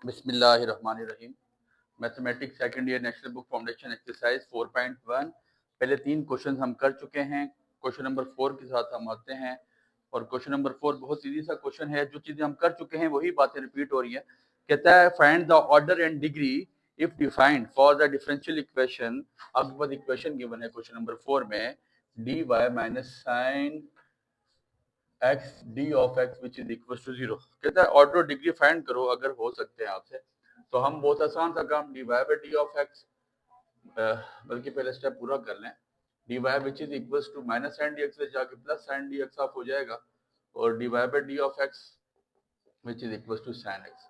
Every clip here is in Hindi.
बिस्मिल्लाहिर्रहमानिर्रहीम। Mathematics second year national book foundation exercise 4.1 पहले 3 क्वेश्चन हम कर चुके हैं। क्वेश्चन नंबर 4 के साथ हम आते हैं और क्वेश्चन नंबर 4 बहुत सीधी सा क्वेश्चन है। जो चीजें हम कर चुके हैं वही बातें रिपीट हो रही हैं। कहता है find the order and degree if defined for the differential equation. आपके पास इक्वेशन गिवन है क्वेश्चन नंबर 4 में dy minus sine x d of x which is equal to 0। कहता है ऑर्डर और डिग्री फाइंड करो अगर हो सकते हैं आपसे। तो हम बहुत आसान सा काम dy by d of x, बल्कि पहले स्टेप पूरा कर लें। dy which is equal to minus sine d x से जाके प्लस साइन डी एक्स आप हो जाएगा और dy by d of x which is equal to sine x.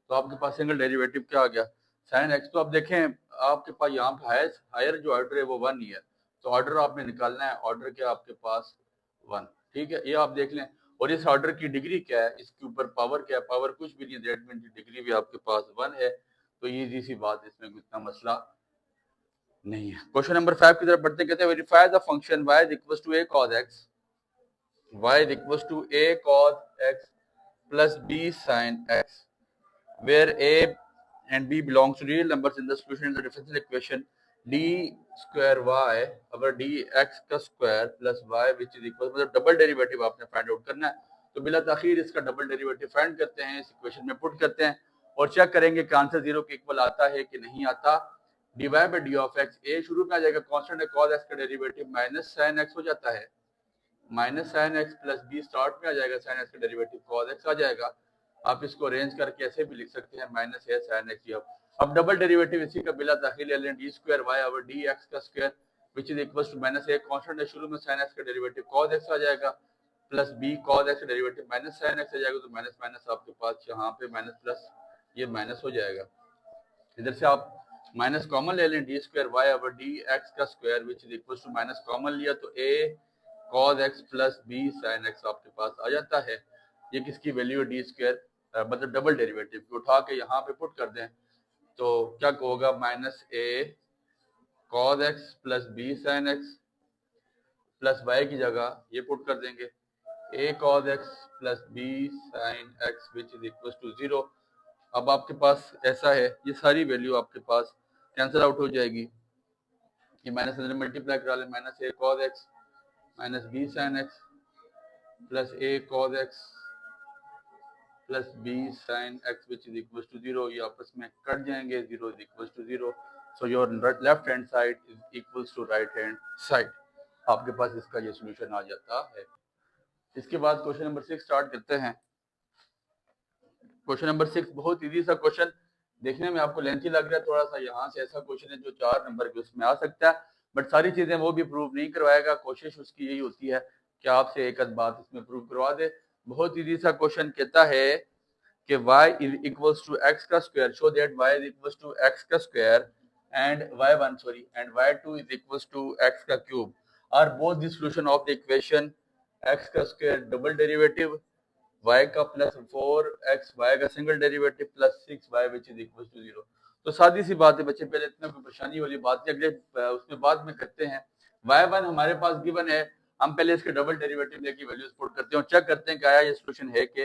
तो आपके पास सिंगल डेरिवेटिव क्या आ गया, साइन एक्स। तो आप देखें आपके पास यहाँ पे हायर जो ऑर्डर है वो 1 ही है, तो ऑर्डर आपने निकालना है। ऑर्डर क्या आपके पास 1, ठीक है, ये आप देख लें। और इस ऑर्डर की डिग्री क्या है, इसके ऊपर पावर क्या है, पावर कुछ भी नहीं है, दैट मीन डिग्री भी आपके पास 1 है। तो ये इजी सी बात, इसमें इतना मसला नहीं है। क्वेश्चन नंबर 5 की तरफ बढ़ते हैं। कहते हैं verify the function y is equals to a cos x, y is equals to a cos x plus b sin x where a and b belongs to real numbers in the solution in the differential equation d square y अगर dx का square plus y which is equal, मतलब डबल डेरिवेटिव आपने फाइंड आउट करना है। तो बिला ताखीर इसका डबल डेरिवेटिव फाइंड करते हैं, इस इक्वेशन में पुट करते हैं और चेक करेंगे कि आंसर 0 के इक्वल आता है कि नहीं आता। dy by d of x, a शुरू में आ जाएगा कांस्टेंट है, cos x का डेरिवेटिव माइनस sin x हो जाता है, minus sin x plus b start में आ जाएगा, sin x का डेरिवेटिव cos x आ जाएगा। आप इसको अरेंज करके ऐसे भी लिख सकते हैं माइनस है sin x। अब डबल डेरिवेटिव इसी का बिला दाखिल ले लें, d square y over d x का square which is equal to minus a constant है शुरू में, sin x का डेरिवेटिव cos x आ जाएगा प्लस b cos x का डेरिवेटिव माइनस sin x आ जाएगा। तो माइनस माइनस आपके पास यहाँ पे माइनस प्लस ये माइनस हो जाएगा। इधर से आप माइनस कॉमन ले लें, d square y over d x का square which is equal to minus common लिया तो a cos x plus b sin x आपके पास आ जाता है। ये किसकी वैल्यू है, डी स्क्वायर, मतलब डबल डेरिवेटिव को उठा के यहाँ पे पुट कर दें तो क्या होगा, minus a cos x plus b sin x plus y की जगह ये पुट कर देंगे a cos x plus b sin x which is equal to 0। अब आपके पास ऐसा है, ये सारी वैल्यू आपके पास कैंसिल आउट हो जाएगी। ये माइनस अंदर मल्टीप्लाई करा लें, minus a cos x minus b sin x plus a cos x plus b sin x which is equal to 0। ये आपस में कट जाएंगे, 0 is equal to 0। So your left hand side is equal to right hand side. आपके पास इसका ये सोल्यूशन आ जाता है। इसके बाद क्वेश्चन नंबर 6 स्टार्ट करते हैं। क्वेश्चन नंबर 6 बहुत इजी सा क्वेश्चन, देखने में आपको लेंथी लग रहा है थोड़ा सा। यहाँ से ऐसा क्वेश्चन है जो 4 नंबर के उसमें आ सकता है, बट सारी चीजें वो भी प्रूव नहीं करवाएगा। कोशिश उसकी यही होती है कि आपसे एक आध बात इसमें प्रूव करवा दे। बहुत इजी सा क्वेश्चन कहता है कि y is equals to x का square, show that y is equals to x का square and y1 and y2 is equals to x का cube are both the solution of the equation x का स्क्वायर डबल डेरिवेटिव y का प्लस 4x y का single derivative plus 6y which is equal to 0। तो सादी सी बात है बच्चे, पहले इतना कोई परेशानी वाली बात नहीं, अगले उसमें बाद में करते हैं। y1 हमारे पास गिवन है, हम पहले इसके डबल डेरिवेटिव लेके वैल्यूज पुट करते हैं और चेक करते हैं कि आया ये सोल्यूशन है कि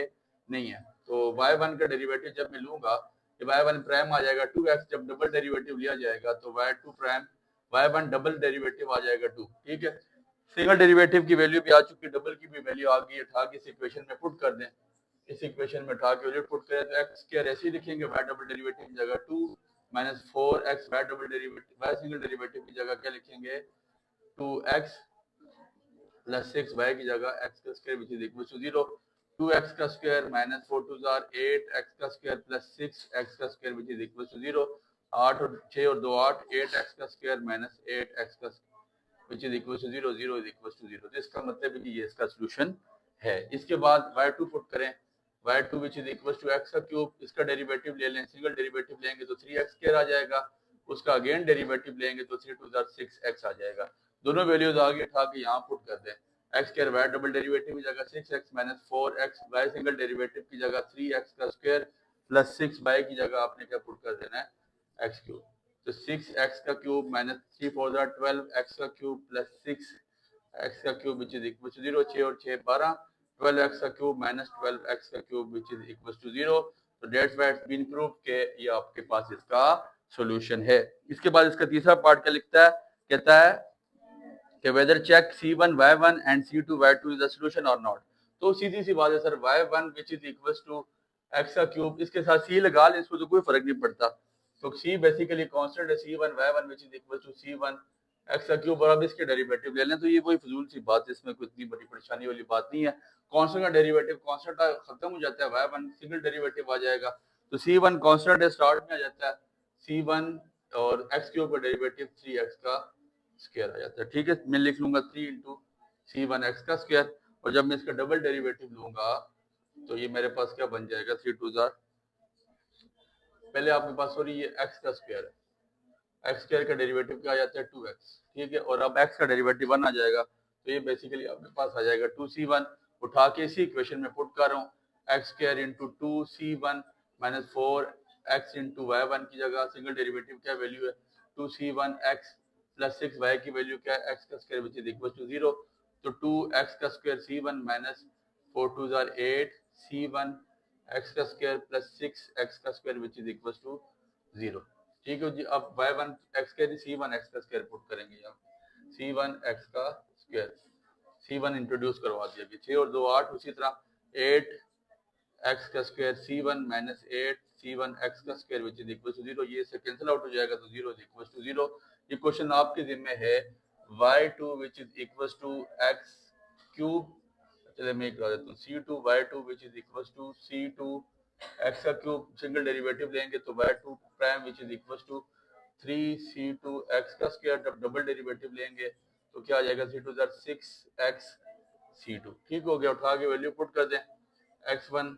नहीं है। तो y1 का डेरिवेटिव जब मैं लूंगा कि y1 प्राइम आ जाएगा 2x, जब डबल डेरिवेटिव लिया जाएगा तो y2 prime, y1 double derivative आ जाएगा 2, ठीक है। सिंगल डेरिवेटिव की वैल्यू भी आ चुकी है, डबल की भी वैल्यू आ गई है, उठा के इस इक्वेशन में पुट कर दें। इस इक्वेशन में उठा के वैल्यू पुट करें तो x स्क्वायर ऐसे ही लिखेंगे, y डबल डेरिवेटिव की जगह 2 minus 4x, y double derivative y single derivative की जगह क्या लिखेंगे 2x प्लस 6y की जगह x का square which is equal to 0। 2x का स्क्वायर माइनस 4 2 जार 8x का स्क्वायर प्लस 6x का square which is equal to 0। 8 और 6 और 2 8, 8x का स्क्वायर माइनस 8x का which is equal to 0, 0 is equal to 0। तो इसका मतलब है कि ये इसका सोल्यूशन है। इसके बाद y2 पुट करें, y2 which is equal to x का क्यूब, इसका डेरिवेटिव ले लें, सिंगल डेरिवेटिव लेंगे तो 3x स्क्वायर आ जाएगा, उसका अगेन डेरिवेटिव लेंगे तो 3 2 जार 6x आ जाएगा। दोनों वैल्यूज आगे उठा के यहाँ पुट कर दें, x square y double derivative की जगह 6x minus 4x, y single derivative की जगह 3x का स्क्वायर प्लस 6y की जगह आपने क्या पुट कर देना है x क्यूब। तो 6x का क्यूब माइनस 3 4 जार 12x का क्यूब प्लस 6x का cube which is equal to 0। 6 और 6 12, 12x का क्यूब माइनस 12x का cube which is equal to 0। तो that's why it's been proved के ये आपके पास इसका सॉल्यूशन है। इसके बाद इसका तीसरा पार्ट क्या लिखता है, कहता है कि whether check C1 Y1 and C2 Y2 is the solution और नॉट। तो सीधी सी बात है sir, Y1 which is equals to x का क्यूब, इसके साथ C लगा लें, इसको तो कोई फर्क नहीं पड़ता। तो C बेसिकली कांस्टेंट है, C1 Y1 which is equals to C1 x का क्यूब, और अब इसके डेरिवेटिव ले लें। तो ये कोई फजूल सी बात है, इसमें कोई इतनी बड़ी परेशानी वाली बात नहीं है। कांस्टेंट का डेरिवेटिव कांस्टेंट खत्म हो जाता है, Y1 सिंगल डेरिवेटिव आ जाएगा। तो C1 कांस्टेंट है, स्टार्ट में आ जाता है C1 और x क्यूब का डेरिवेटिव 3x का स्क्वायर आ जाता है। ठीक है, मैं लिख लूंगा 3 इंटू C1 x का स्क्वायर, और जब मैं इसका डबल डेरिवेटिव लूंगा तो ये मेरे पास क्या बन जाएगा, 3 2 जार, पहले आपके पास सॉरी ये x का स्क्वायर है, एक्स स्क्वायर का डेरिवेटिव क्या आ जाता है 2x। ठीक है, और अब x का डेरिवेटिव 1 आ जाएगा, तो ये बेसिकली आपके पास आ जाएगा 2C1। उठा के इसी इक्वेशन में पुट कर रहा हूँ, x square into 2C1 minus 4x into Y1 की जगह सिंगल डेरिवेटिव क्या वैल्यू है 2C1 x प्लस 6y की वैल्यू क्या है x का square which is equal to 0। तो 2x का स्क्वायर C1 माइनस 4 2 जार 8 C1 x का स्क्वायर प्लस 6x का square which is equal to 0। ठीक है जी, अब y1 x के C1 x का स्क्वायर पुट करेंगे, हम C1 x का स्क्वायर C1 इंट्रोड्यूस करवा दिया कि 6 और 2 8, उसी तरह 8 x का square C1 minus 8 C1 x का square which is equal to 0। ये इससे कैंसिल आउट हो जाएगा, तो 0 इज इक्वल टू 0। ये क्वेश्चन आपके जिम्मे है, y2 which is equal to x cube, चलिए मैं करा देता हूँ C2 y2 which is equal to C2 x का क्यूब, सिंगल डेरिवेटिव लेंगे तो y2 prime which is equal to 3C2 x का स्क्वायर, जब डबल डेरिवेटिव लेंगे तो क्या आ जाएगा C2 6x C2। ठीक हो गया, उठा के वैल्यू पुट कर दें x1,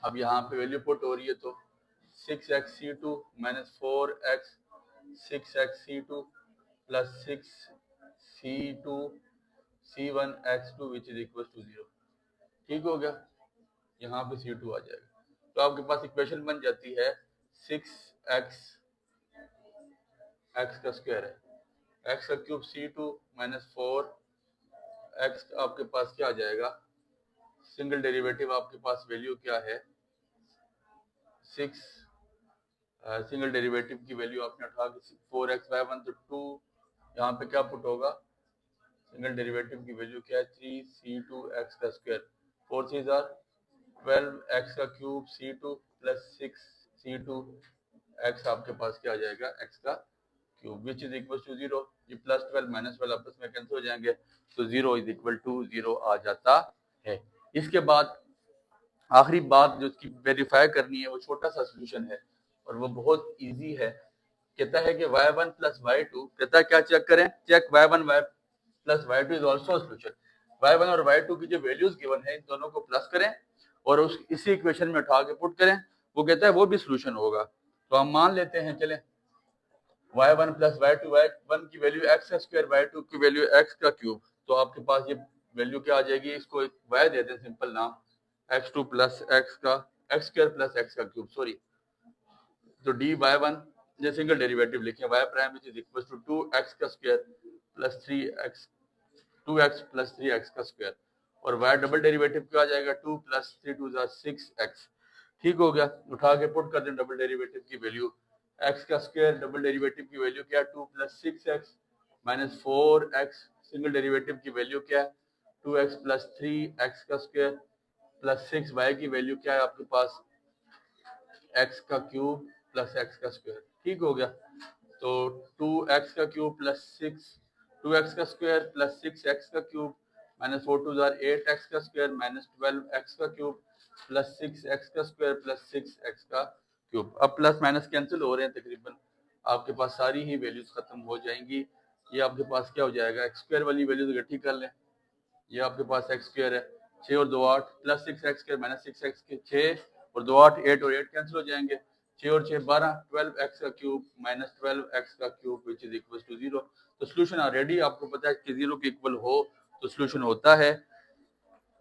अब यहाँ पे वैल्यू पुट हो रही है तो 6x C2 minus 4x 6x C2 plus 6 C2 C1 x2 which is equal to 0। ठीक हो गया, यहाँ पे C2 आ जाएगा, तो आपके पास इक्वेशन बन जाती है 6x x का स्क्वायर है, x का क्यूब C2 माइनस 4x आपके पास क्या आ जाएगा, सिंगल डेरिवेटिव आपके पास वैल्यू क्या है 6, सिंगल डेरिवेटिव की वैल्यू आपने उठा के 4x y1, तो 2 यहाँ पे क्या पुट होगा, सिंगल डेरिवेटिव की वैल्यू क्या है 3C2 x का स्क्वायर, 4 3 जार 12 x का cube C2 plus 6C2 x आपके पास क्या आ जाएगा x का cube which is equal to 0। ये प्लस 12 माइनस 12 आपस में कैंसिल हो जाएंगे, तो 0 इज इक्वल टू 0 आ जाता है। इसके बाद आखिरी बात जो उसकी वेरीफाई करनी है वो छोटा सा सोल्यूशन है और वो बहुत इजी है। कहता है कि y1 प्लस y2, कहता है क्या चेक करें, check y1 plus y2 is also solution. y1 और y2 की जो वैल्यूज गिवन है इन दोनों को प्लस करें और उस इसी इक्वेशन में उठा के पुट करें, वो कहता है वो भी सोल्यूशन होगा। तो हम मान लेते हैं, चलें y1 प्लस y2, y1 की वैल्यू x का स्क्वायर, y2 की वैल्यू x का क्यूब, तो आपके पास ये वैल्यू क्या आ जाएगी, इसको y दे दें सिंपल नाम, x2 प्लस x का x स्क्वायर प्लस x का क्यूब, सॉरी, तो dy1 ये सिंगल डेरिवेटिव लिखें y prime which is equal to 2x का square plus 3x 2x plus 3x का स्क्वायर, और y डबल डेरिवेटिव क्या आ जाएगा 2 प्लस 3 2 6x। ठीक हो गया, उठा के पुट कर दें डबल डेरिवेटिव की वैल्यू, x का स्क्वायर डबल डेरिवेटिव की वैल्यू क्या है 2 plus 6x minus 4x, single derivative की वैल्यू क्या है 2x प्लस 3x का स्क्वायर प्लस 6y की वैल्यू क्या है आपके पास x का क्यूब प्लस x का स्क्वायर। ठीक हो गया, तो 2x का क्यूब प्लस 2x का स्क्वायर प्लस 6x का क्यूब माइनस 4 2 जार 8x का स्क्वायर माइनस 12x का क्यूब प्लस 6x का स्क्वायर प्लस 6x का क्यूब। अब प्लस माइनस कैंसिल हो रहे हैं, तकरीबन आपके पास सारी ही वैल्यूज खत्म हो जाएंगी। ये आपके पास क्या हो जाएगा, एक्स स्क्वायर वाली वैल्यूज इकट्ठी कर लें, ये आपके पास एक्स स्क्वायर है 6 और 2 8 plus 6x square minus 6x के 6 और 2 8 8 और 8 कैंसिल हो जाएंगे, 6 और 6 12 12x का क्यूब माइनस 12x का cube which is equal to 0। तो सोल्यूशन ऑलरेडी आपको पता है कि 0 के इक्वल हो तो सोल्यूशन होता है।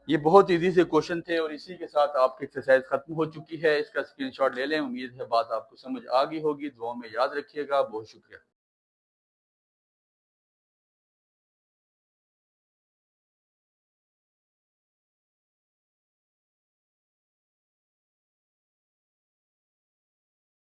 ये बहुत इजी से क्वेश्चन थे और इसी के साथ आपकी एक्सरसाइज खत्म हो चुकी है। इसका स्क्रीनशॉट ले लें। उम्मीद है बात आपको समझ आ गई होगी। दुआ में याद रखिएगा। बहुत शुक्रिया।